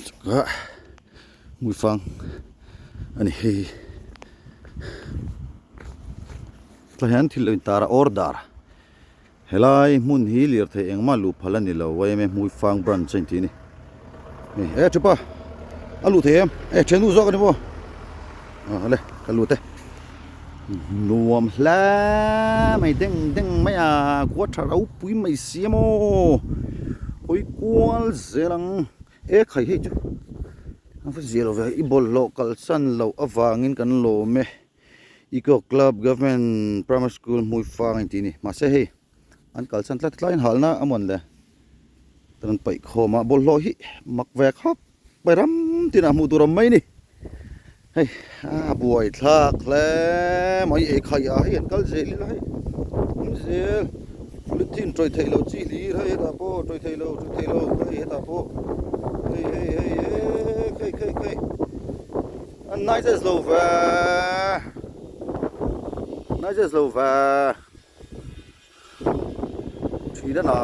Chuka mui phang ani hei tlahian thil in tara order helai mun hi lir the engma lu phalani lo wai me mui phang branch chain thi ni e chupa alu the e chenu zo kan bo le kalu te nuam hla mai deng mai a ko tharau pui mai siamo oi kwal zelang e khai hi chu fa zero ve I bol local san lo awangin kan lo me eco club government primary school mui phang ti ni ma se he an kal san tlat tlain halna amon le tan pai khoma bol lo hi mak ve khop ram tina mu turam mai ni hey buai thak le mai e khai a hian kal ze li lai zel lutin troi thei lo chi li hai ta po troi thei lo kai ta po hey kai an nice as lova chi da na